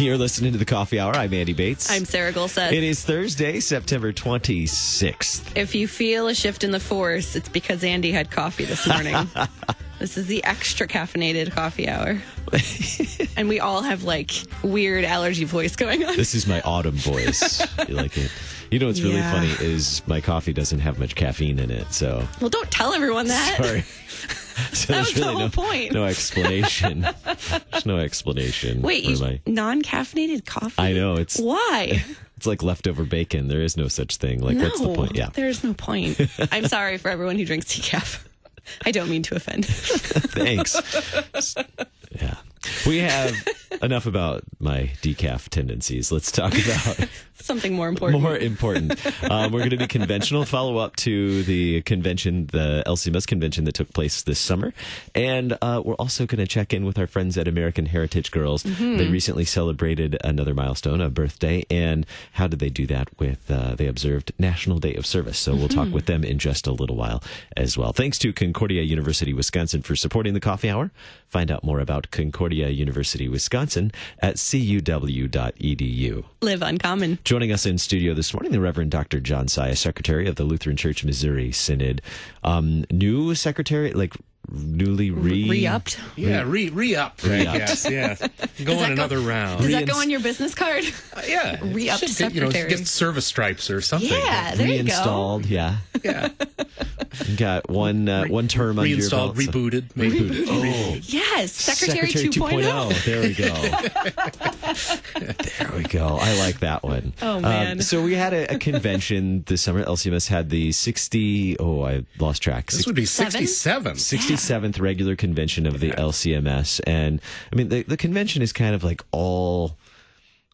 You're listening to the Coffee Hour. I'm Andy Bates. I'm Sarah Golseth. It is Thursday, September 26th. If you feel a shift in the force, it's because Andy had coffee this morning. This is the extra caffeinated coffee hour. And we all have like weird allergy voice going on. This is my autumn voice. You like it? You know what's really funny is my coffee doesn't have much caffeine in it, so... Well, don't tell everyone that. Sorry. So that was really the whole point. No explanation. There's no explanation. Wait, non-caffeinated coffee? I know. Why? It's like leftover bacon. There is no such thing. Like, what's the point? Yeah. There's no point. I'm sorry for everyone who drinks decaf. I don't mean to offend. Thanks. Yeah. We have enough about my decaf tendencies. Let's talk about something more important. We're going to be conventional, follow up to the convention, the LCMS convention that took place this summer. And we're also going to check in with our friends at American Heritage Girls. Mm-hmm. They recently celebrated another milestone, a birthday. And how did they do that? They observed National Day of Service. So we'll talk with them in just a little while as well. Thanks to Concordia University, Wisconsin for supporting the Coffee Hour. Find out more about Concordia University, Wisconsin at cuw.edu. Live uncommon. Joining us in studio this morning, the Reverend Dr. John Sias, Secretary of the Lutheran Church, Missouri Synod. New secretary, like newly re-upped? Yeah, re-upped. Yes, yeah. Going another round. Does that go on your business card? Yeah. Re-upped secretary. Get service stripes or something. Yeah, there you go. Reinstalled, yeah. Yeah. You got one term under your belt. Rebooted. Rebooted. Oh. Yes, Secretary 2.0. There we go. There we go. I like that one. Oh, man. So we had a convention this summer. LCMS had the I lost track. This would be 67. 67th regular convention of the LCMS. And, I mean, the convention is kind of like all...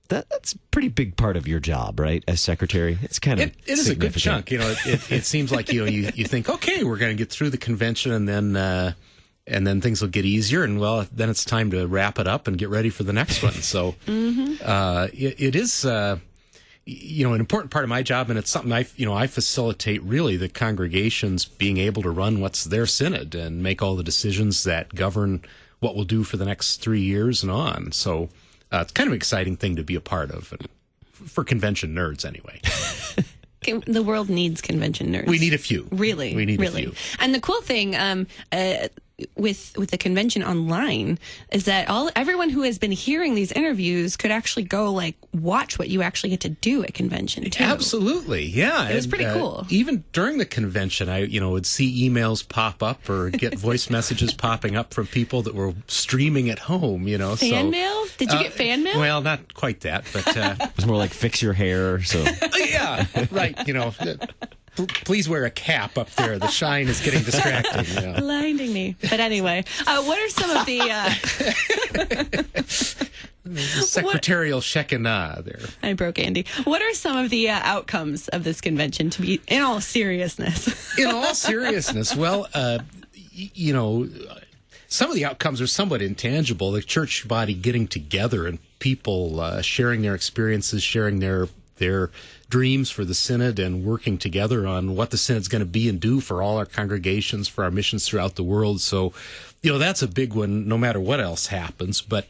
That's a pretty big part of your job, right? As secretary, it's kind of it is a good chunk. You know, it seems like you think, okay, we're going to get through the convention, and then things will get easier, and then it's time to wrap it up and get ready for the next one. So, it is an important part of my job, and it's something I facilitate really the congregations being able to run what's their synod and make all the decisions that govern what we'll do for the next 3 years and on. So. It's kind of an exciting thing to be a part of, and for convention nerds anyway. The world needs convention nerds. We need a few. Really? We need a few. And the cool thing with the convention online is that everyone who has been hearing these interviews could actually go watch what you actually get to do at convention too. Absolutely, yeah. It was pretty cool. Even during the convention, I would see emails pop up or get voice messages popping up from people that were streaming at home. Fan mail? Did you get fan mail? Well, not quite that, but it was more like fix your hair. So yeah, right. Please wear a cap up there. The shine is getting distracting. Blinding me. But anyway, what are some of the secretarial Shekinah there? I broke Andy. What are some of the outcomes of this convention, to be in all seriousness? In all seriousness, well, some of the outcomes are somewhat intangible. The church body getting together and people sharing their experiences, sharing their dreams for the synod, and working together on what the synod's going to be and do for all our congregations, for our missions throughout the world. So, that's a big one, no matter what else happens. But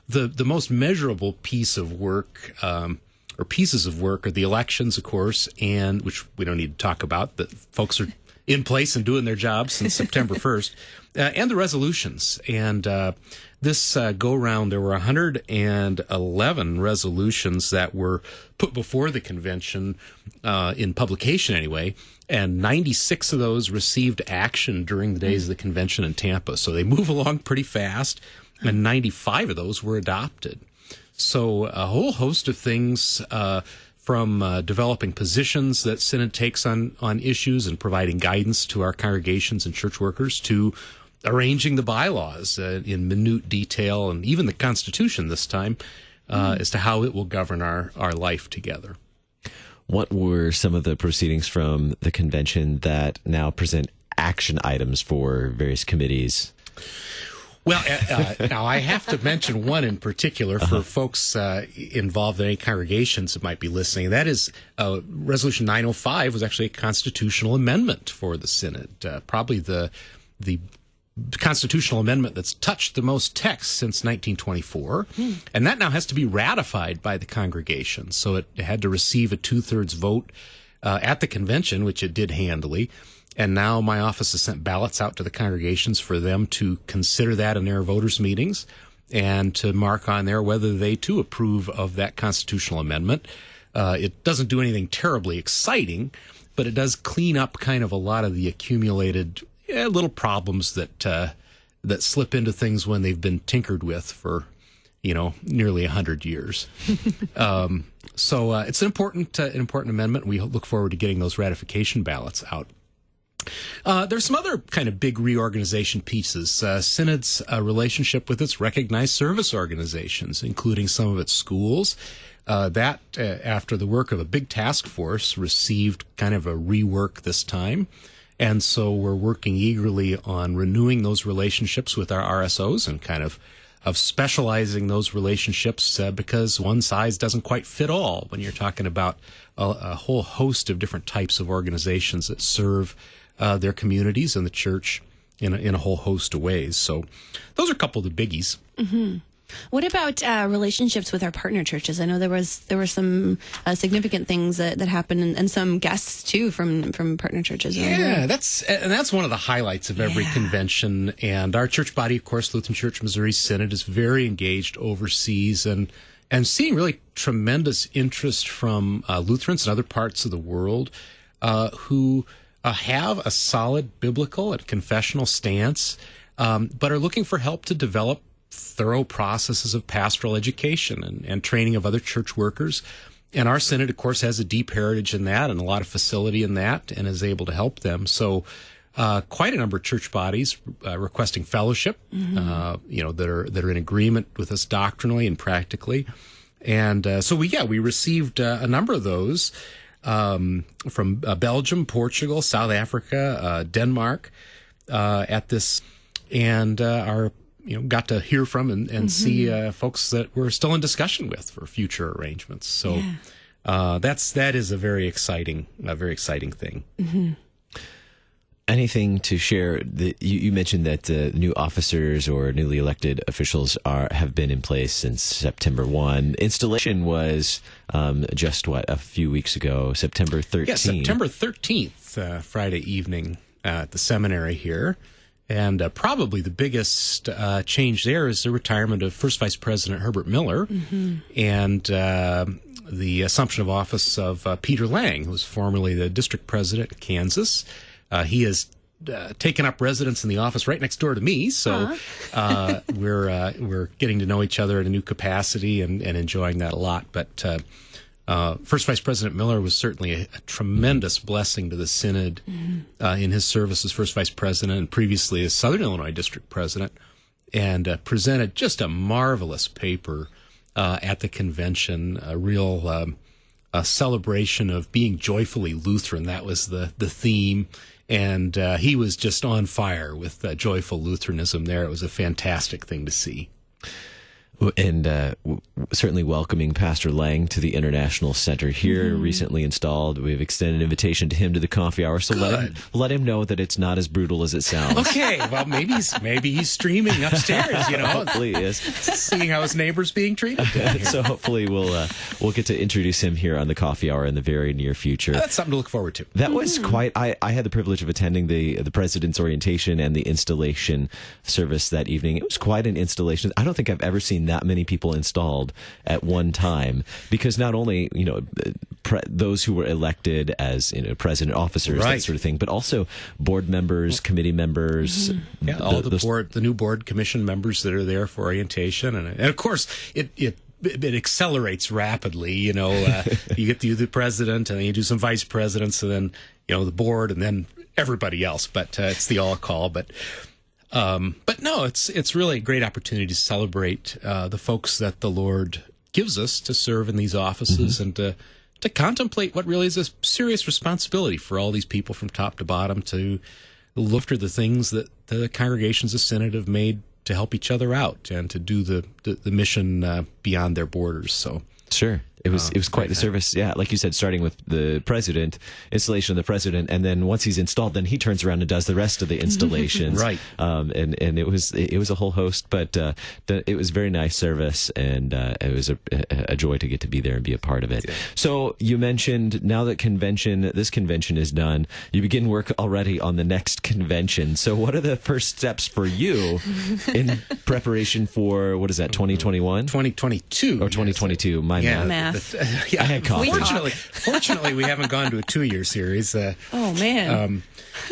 the most measurable piece of work, or pieces of work, are the elections, of course, and which we don't need to talk about. The folks are in place and doing their jobs since September 1st, and the resolutions. And this go-round, there were 111 resolutions that were put before the convention, in publication anyway, and 96 of those received action during the days of the convention in Tampa. So they move along pretty fast, and 95 of those were adopted. So a whole host of things, from developing positions that Synod takes on issues and providing guidance to our congregations and church workers, to arranging the bylaws in minute detail, and even the Constitution this time, as to how it will govern our life together. What were some of the proceedings from the convention that now present action items for various committees? Well, now I have to mention one in particular for folks involved in any congregations that might be listening. That is Resolution 905 was actually a constitutional amendment for the Synod. Probably the constitutional amendment that's touched the most text since 1924, and that now has to be ratified by the congregation. So it had to receive a 2/3 vote at the convention, which it did handily. And now my office has sent ballots out to the congregations for them to consider that in their voters' meetings and to mark on there whether they too approve of that constitutional amendment. It doesn't do anything terribly exciting, but it does clean up kind of a lot of the accumulated little problems that slip into things when they've been tinkered with for, nearly 100 years. So it's an important amendment. We look forward to getting those ratification ballots out. There's some other kind of big reorganization pieces. Synod's relationship with its recognized service organizations, including some of its schools. That, after the work of a big task force, received kind of a rework this time. And so we're working eagerly on renewing those relationships with our RSOs and kind of specializing those relationships because one size doesn't quite fit all when you're talking about a whole host of different types of organizations that serve their communities and the church in a whole host of ways. So those are a couple of the biggies. Mm-hmm. What about relationships with our partner churches? I know there were some significant things that happened, and some guests too from partner churches. Yeah, that's one of the highlights of every convention. And our church body, of course, Lutheran Church Missouri Synod, is very engaged overseas and seeing really tremendous interest from Lutherans in other parts of the world who have a solid biblical and confessional stance, but are looking for help to develop thorough processes of pastoral education and training of other church workers. And our Synod, of course, has a deep heritage in that and a lot of facility in that and is able to help them. So quite a number of church bodies requesting fellowship, that are in agreement with us doctrinally and practically. And so we received a number of those from Belgium, Portugal, South Africa, Denmark at this, and got to hear from and see folks that we're still in discussion with for future arrangements. So that is a very exciting thing. Mm-hmm. Anything to share? You mentioned that new officers or newly elected officials have been in place since September 1. Installation was just a few weeks ago, September 13th. Yeah, September 13th, Friday evening at the seminary here. And probably the biggest change there is the retirement of First Vice President Herbert Miller and the assumption of office of Peter Lang, who was formerly the district president of Kansas. He has taken up residence in the office right next door to me, so we're getting to know each other in a new capacity and enjoying that a lot. But First Vice President Miller was certainly a tremendous blessing to the Synod in his service as First Vice President and previously as Southern Illinois District President, and presented just a marvelous paper at the convention, a real celebration of being joyfully Lutheran. That was the theme, and he was just on fire with joyful Lutheranism there. It was a fantastic thing to see. And certainly welcoming Pastor Lang to the International Center here, recently installed. We've extended an invitation to him to the coffee hour, so let him know that it's not as brutal as it sounds. Okay, well maybe he's streaming upstairs, Hopefully he is. Seeing how his neighbor's being treated. So hopefully we'll get to introduce him here on the coffee hour in the very near future. That's something to look forward to. That was quite. I had the privilege of attending the president's orientation and the installation service that evening. It was quite an installation. I don't think I've ever seen that many people installed at one time, because not only those who were elected as president, officers, that sort of thing, but also board members, committee members, the new board commission members that are there for orientation, and of course it accelerates rapidly. You get the president, and then you do some vice presidents, and then the board, and then everybody else. But it's the all call. But no, it's really a great opportunity to celebrate the folks that the Lord gives us to serve in these offices and to contemplate what really is a serious responsibility for all these people from top to bottom to look after the things that the congregations of Synod have made to help each other out and to do the mission beyond their borders. So Sure. It was quite the service. Yeah, like you said, starting with the president, installation of the president, and then once he's installed, then he turns around and does the rest of the installations. Right. And it was a whole host, but it was very nice service, and it was a joy to get to be there and be a part of it. Yeah. So you mentioned now that this convention is done, you begin work already on the next convention. So what are the first steps for you in preparation for, what is that, 2021? 2022. Or 2022, my math. Yeah, I had coffee. Fortunately, we haven't gone to a 2-year series. Oh, man.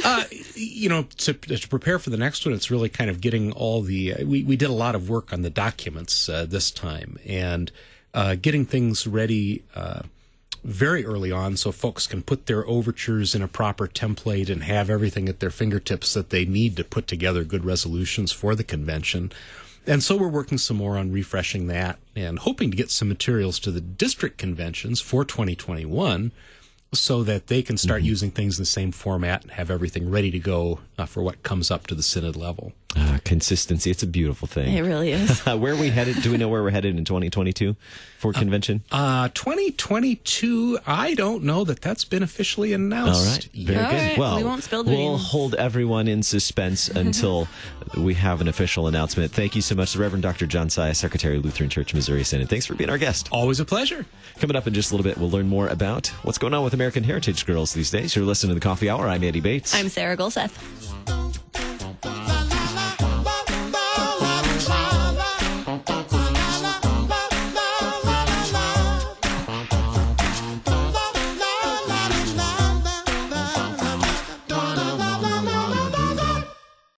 To prepare for the next one, it's really kind of getting all the... we did a lot of work on the documents this time, and getting things ready very early on so folks can put their overtures in a proper template and have everything at their fingertips that they need to put together good resolutions for the convention. And so we're working some more on refreshing that and hoping to get some materials to the district conventions for 2021 so that they can start using things in the same format and have everything ready to go for what comes up to the synod level. Consistency. It's a beautiful thing. It really is. Where are we headed? Do we know where we're headed in 2022 for convention? 2022, I don't know that's been officially announced. All right. Very good. Right. Well, We won't spill the we'll beans. hold everyone in suspense until we have an official announcement. Thank you so much, the Reverend Dr. John Sias, Secretary of Lutheran Church, Missouri Synod. Thanks for being our guest. Always a pleasure. Coming up in just a little bit, we'll learn more about what's going on with American Heritage Girls these days. You're listening to the Coffee Hour. I'm Andy Bates. I'm Sarah Golseth.